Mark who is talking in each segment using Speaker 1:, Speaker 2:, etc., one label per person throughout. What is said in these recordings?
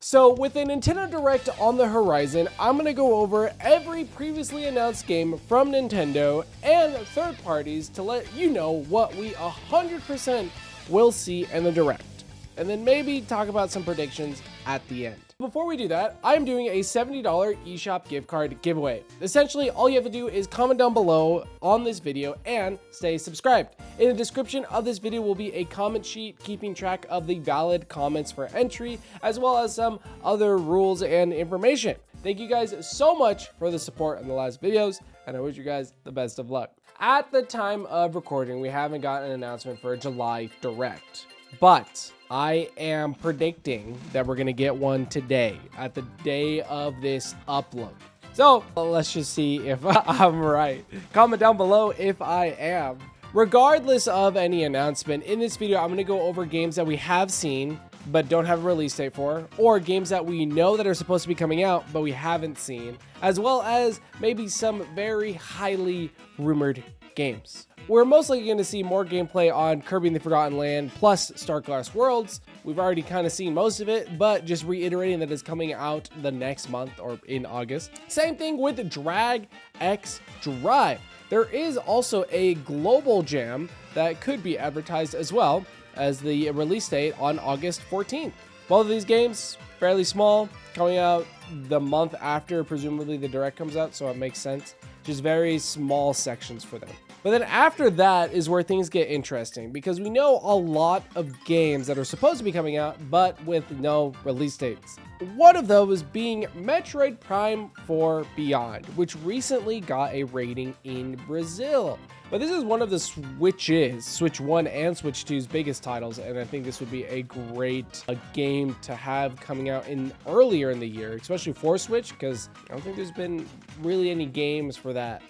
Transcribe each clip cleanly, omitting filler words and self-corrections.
Speaker 1: So with a Nintendo Direct on the horizon, I'm going to go over every previously announced game from Nintendo and third parties to let you know what we 100% will see in the Direct. And then maybe talk about some predictions at the end. Before we do that, I'm doing a $70 eShop gift card giveaway. Essentially, all you have to do is comment down below on this video and stay subscribed. In the description of this video will be a comment sheet keeping track of the valid comments for entry, as well as some other rules and information. Thank you guys so much for the support in the last videos, and I wish you guys the best of luck. At the time of recording, we haven't gotten an announcement for a July Direct, but I am predicting that we're going to get one today at the day of this upload. So let's just see if I'm right. Comment down below if I am. Regardless of any announcement, in this video, I'm going to go over games that we have seen but don't have a release date for, or games that we know that are supposed to be coming out but we haven't seen, as well as maybe some very highly rumored games. We're most likely going to see more gameplay on Kirby and the Forgotten Land plus Starclass Worlds. We've already kind of seen most of it, but just reiterating that it's coming out the next month or in August. Same thing with Drag X Drive. There is also a global jam that could be advertised as well as the release date on August 14th. Both of these games, fairly small, coming out the month after presumably the Direct comes out, so it makes sense. Just very small sections for them. But then after that is where things get interesting, because we know a lot of games that are supposed to be coming out, but with no release dates. One of those being Metroid Prime 4 Beyond, which recently got a rating in Brazil. But this is one of the Switch 1 and Switch 2's biggest titles, and I think this would be a great game to have coming out earlier in the year, especially for Switch, because I don't think there's been really any games for that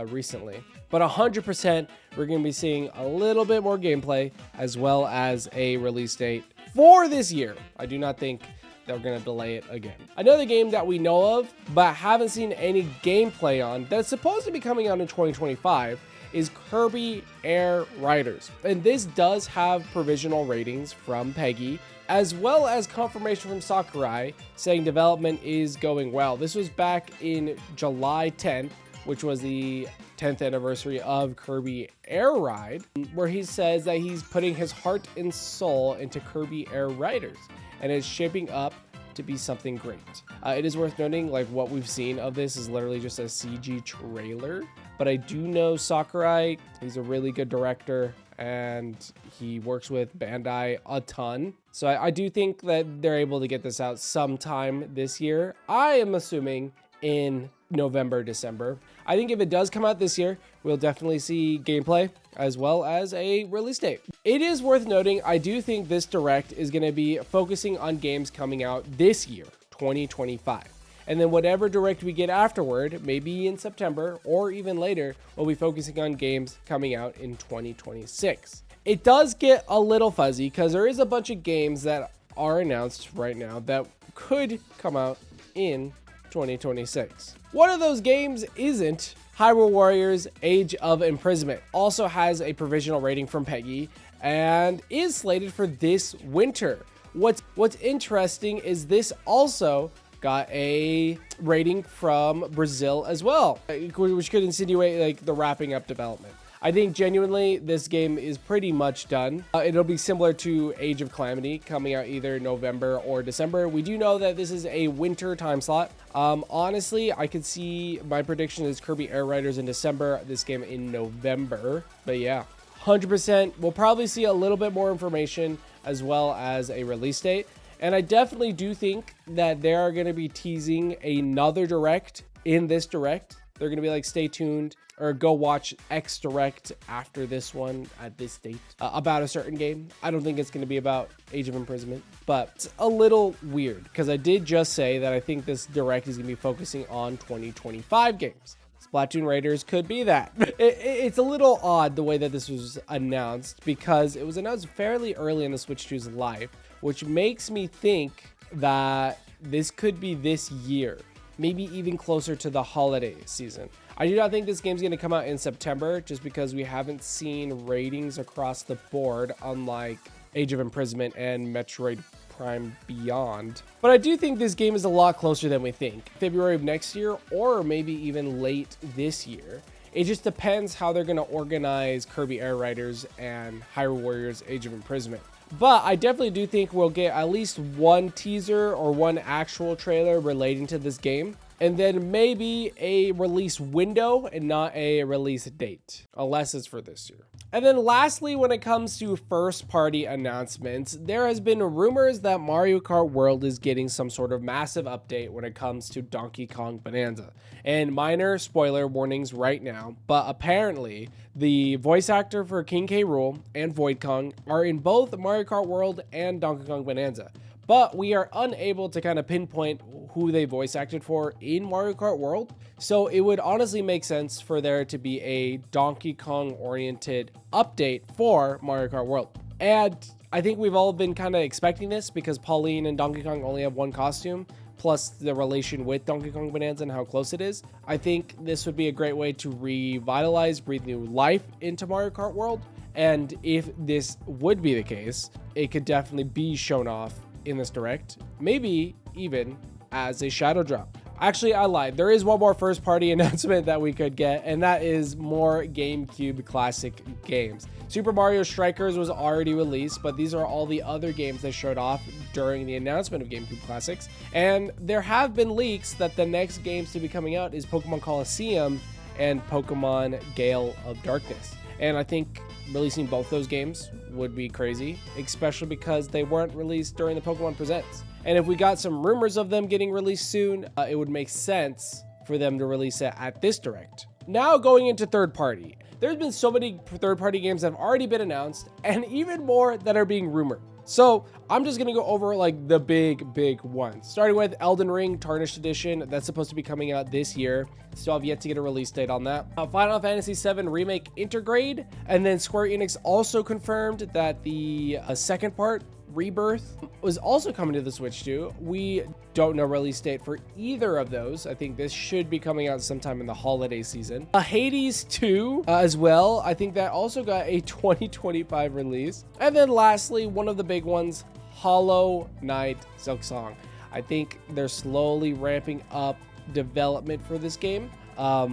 Speaker 1: recently. But 100%, we're going to be seeing a little bit more gameplay as well as a release date for this year. I do not think they're going to delay it again. Another game that we know of but haven't seen any gameplay on that's supposed to be coming out in 2025 is Kirby Air Riders. And this does have provisional ratings from Peggy, as well as confirmation from Sakurai saying development is going well. This was back in July 10th, which was the 10th anniversary of Kirby Air Ride, where he says that he's putting his heart and soul into Kirby Air Riders and is shaping up to be something great. It is worth noting, like, what we've seen of this is literally just a CG trailer, but I do know Sakurai, he's a really good director and he works with Bandai a ton. So I do think that they're able to get this out sometime this year. I am assuming in November, December. I think if it does come out this year, we'll definitely see gameplay as well as a release date. It is worth noting, I do think this Direct is going to be focusing on games coming out this year, 2025. And then whatever Direct we get afterward, maybe in September or even later, we'll be focusing on games coming out in 2026. It does get a little fuzzy because there is a bunch of games that are announced right now that could come out in 2026. One of those games isn't Hyrule Warriors Age of Imprisonment. Also has a provisional rating from Peggy and is slated for this winter. What's interesting is this also got a rating from Brazil as well, which could insinuate like the wrapping up development. I think genuinely this game is pretty much done. It'll be similar to Age of Calamity, coming out either November or December. We do know that this is a winter time slot. Honestly, I could see, my prediction is Kirby Air Riders in December, this game in November. But yeah, 100%. We'll probably see a little bit more information as well as a release date. And I definitely do think that they are going to be teasing another Direct in this Direct. They're going to be like, stay tuned, or go watch X Direct after this one at this date about a certain game. I don't think it's going to be about Age of Imprisonment, but it's a little weird because I did just say that I think this Direct is going to be focusing on 2025 games. Splatoon Raiders could be that. It's a little odd the way that this was announced because it was announced fairly early in the Switch 2's life, which makes me think that this could be this year, maybe even closer to the holiday season. I do not think this game's going to come out in September just because we haven't seen ratings across the board, unlike Age of Imprisonment and Metroid Prime Beyond. But I do think this game is a lot closer than we think. February of next year, or maybe even late this year. It just depends how they're going to organize Kirby Air Riders and Hyrule Warriors Age of Imprisonment. But I definitely do think we'll get at least one teaser or one actual trailer relating to this game. And then maybe a release window and not a release date, unless it's for this year. And then lastly, when it comes to first party announcements, there has been rumors that Mario Kart World is getting some sort of massive update when it comes to Donkey Kong Bonanza. And minor spoiler warnings right now, but apparently the voice actor for King K. Rool and Void Kong are in both Mario Kart World and Donkey Kong Bonanza. But we are unable to kind of pinpoint who they voice acted for in Mario Kart World. So it would honestly make sense for there to be a Donkey Kong oriented update for Mario Kart World. And I think we've all been kind of expecting this because Pauline and Donkey Kong only have one costume, plus the relation with Donkey Kong Bonanza and how close it is. I think this would be a great way to revitalize, breathe new life into Mario Kart World. And if this would be the case, it could definitely be shown off in this direct, maybe even as a shadow drop. Actually, I lied. There is one more first party announcement that we could get, and that is more GameCube classic games. Super Mario Strikers was already released, but these are all the other games that showed off during the announcement of GameCube Classics. And there have been leaks that the next games to be coming out is Pokemon Colosseum and Pokemon Gale of Darkness. And I think releasing both those games would be crazy, especially because they weren't released during the Pokemon Presents. And if we got some rumors of them getting released soon, it would make sense for them to release it at this direct. Now going into third party. There's been so many third party games that have already been announced and even more that are being rumored. So I'm just going to go over like the big ones, starting with Elden Ring Tarnished Edition. That's supposed to be coming out this year. Still have yet to get a release date on that. Final Fantasy VII Remake Intergrade. And then Square Enix also confirmed that the second part, Rebirth, was also coming to the Switch too. We don't know release date for either of those. I think this should be coming out sometime in the holiday season. Hades 2 as well. I think that also got a 2025 release. And then lastly, one of the big ones, Hollow Knight Silksong. I think they're slowly ramping up development for this game. I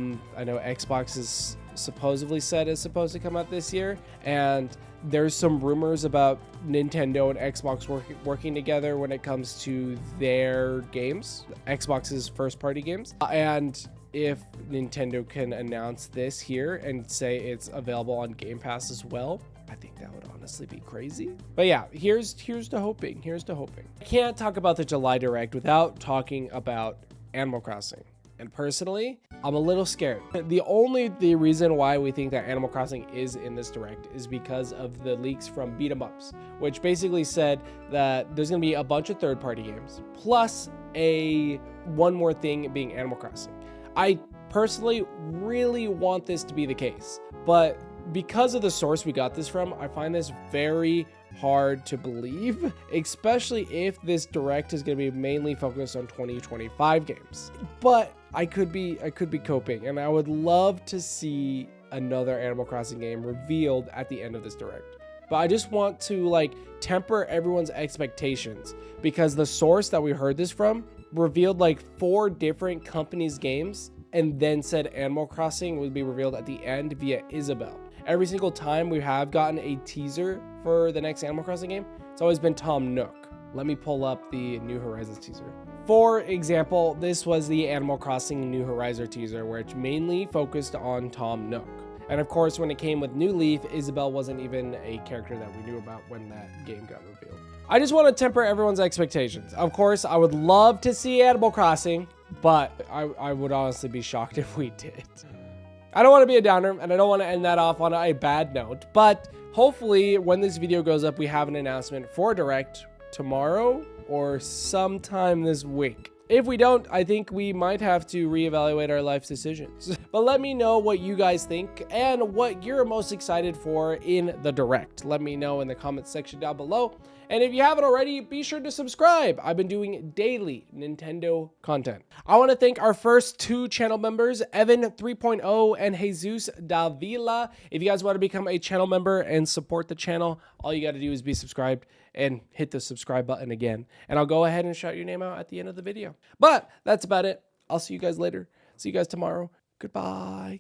Speaker 1: know Xbox is supposedly said is supposed to come out this year, and there's some rumors about Nintendo and Xbox working together when it comes to their games, Xbox's first party games. And if Nintendo can announce this here and say it's available on Game Pass as well, I think that would honestly be crazy. But yeah, here's to hoping. I can't talk about the July Direct without talking about Animal Crossing. And personally, I'm a little scared. The reason why we think that Animal Crossing is in this direct is because of the leaks from Beat 'em Ups, which basically said that there's going to be a bunch of third-party games, plus one more thing being Animal Crossing. I personally really want this to be the case, but because of the source we got this from, I find this very hard to believe, especially if this direct is going to be mainly focused on 2025 games. But I could be coping, and I would love to see another Animal Crossing game revealed at the end of this direct. But I just want to temper everyone's expectations, because the source that we heard this from revealed 4 different companies' games and then said Animal Crossing would be revealed at the end via Isabelle. Every single time we have gotten a teaser for the next Animal Crossing game, it's always been Tom Nook. Let me pull up the New Horizons teaser. For example, this was the Animal Crossing New Horizons teaser, which mainly focused on Tom Nook. And of course, when it came with New Leaf, Isabelle wasn't even a character that we knew about when that game got revealed. I just want to temper everyone's expectations. Of course, I would love to see Animal Crossing, but I would honestly be shocked if we did. I don't want to be a downer, and I don't want to end that off on a bad note, but hopefully when this video goes up, we have an announcement for Direct tomorrow or sometime this week. If we don't, I think we might have to reevaluate our life decisions. But let me know what you guys think and what you're most excited for in the Direct. Let me know in the comments section down below. And if you haven't already, be sure to subscribe. I've been doing daily Nintendo content. I want to thank our first 2 channel members, Evan 3.0 and Jesus Davila. If you guys want to become a channel member and support the channel, all you got to do is be subscribed and hit the subscribe button again. And I'll go ahead and shout your name out at the end of the video. But that's about it. I'll see you guys later. See you guys tomorrow. Goodbye.